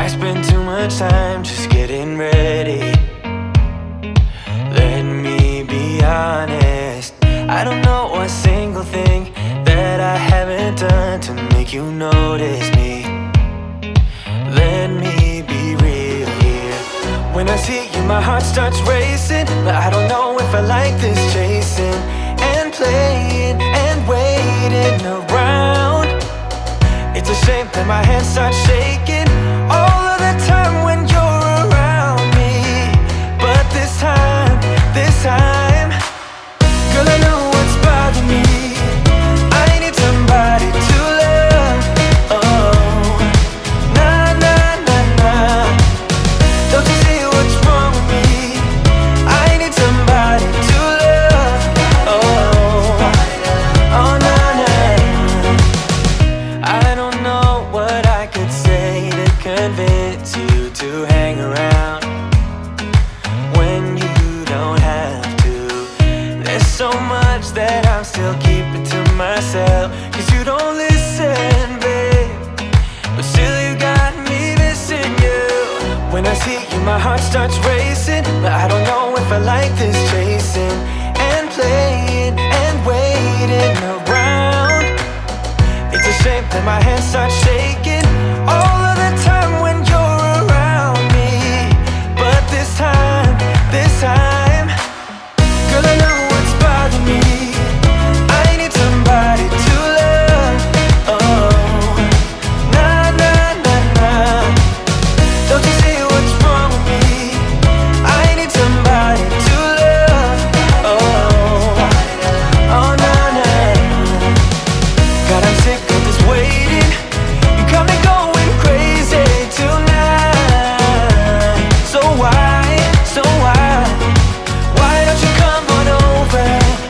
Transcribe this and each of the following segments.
I spend too much time just getting ready. Let me be honest, I don't know a single thing that I haven't done to make you notice me. Let me be real here. When I see you, my heart starts racing, but I don't know if I like this chasing and playing and waiting around. It's a shame that my hands start shaking all of the time when you're around me. But this time, girl, I know what's bothering me. I need somebody to love. Oh, nah, nah, nah, nah. Don't you see what's wrong with me? I need somebody to love. Oh, oh, nah, nah. I don't know what I could say to convince you to hang around when you don't have to. There's so much that I'm still keeping to myself, 'cause you don't listen, babe. But still you got me missing you. When I see you, my heart starts racing, but I don't know if I like this chasing and playing and waiting around. It's a shame that my hands start shaking all of the time when you're around me. But this time, girl, I know what's bothering me. I need somebody to love. Oh, nah, nah, nah, nah. Don't you see what's wrong with me? I need somebody to love. Oh, oh, nah, nah. God, I'm sick of this waiting. You got me going crazy tonight. So why? Why don't you come on over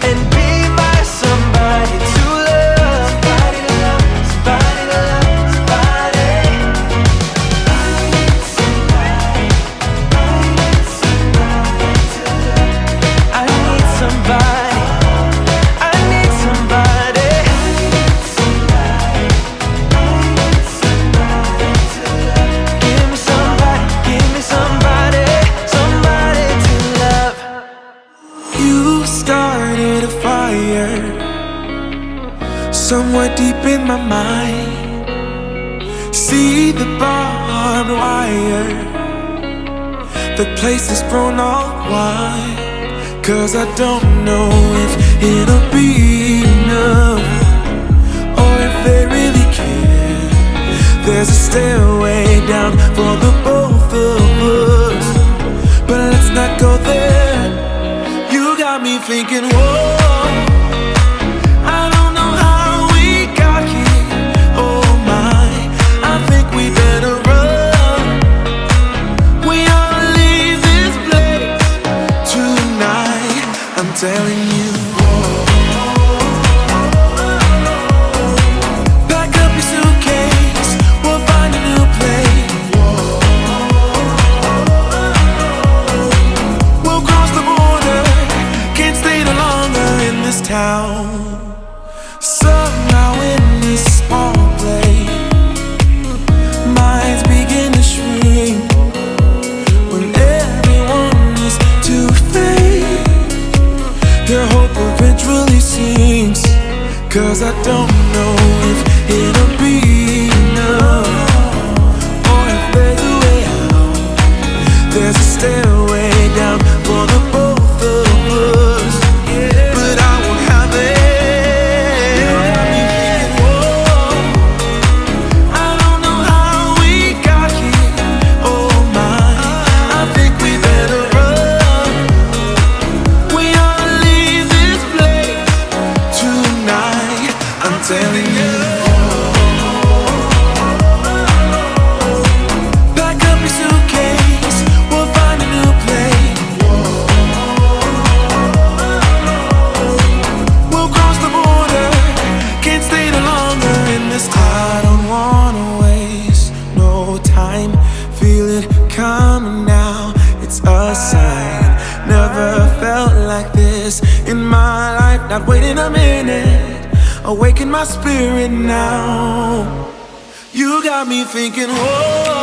and be my somebody to love? Somebody to love, somebody to love, somebody. I need somebody, I need somebody to love. I need somebody, I need somebody. I need somebody, I need somebody to love. Give me somebody, somebody to love. You started a fire somewhere deep in my mind. See the barbed wire, the place is grown all wide. 'Cause I don't know if it'll be enough, or if they really care. There's a stairway down for the both of us, but let's not go there. You got me thinking, whoa, I don't know how we got here. Oh my, I think we better run. We ought to leave this place tonight, I'm telling you. Pack up your suitcase, we'll find a new place. We'll cross the border, can't stay no longer in this town. Somehow in this small place, minds begin to shrink when everyone is too fake. Their hope eventually sinks, 'cause I don't know if it'll be enough, or if there's a way out. There's a stairway down for the both of us, but I won't have it. You got me thinking, whoa, I don't know how we got here. Oh my, I think we better run. We ought to leave this place tonight, I'm telling you. Pack up your suitcase, we'll find a new place. We'll cross the border, can't stay no longer in this town. I don't wanna waste no time, feel it coming now, it's a sign. Never felt like this in my life, not waiting a minute, awaken my spirit now. You got me thinking, whoa.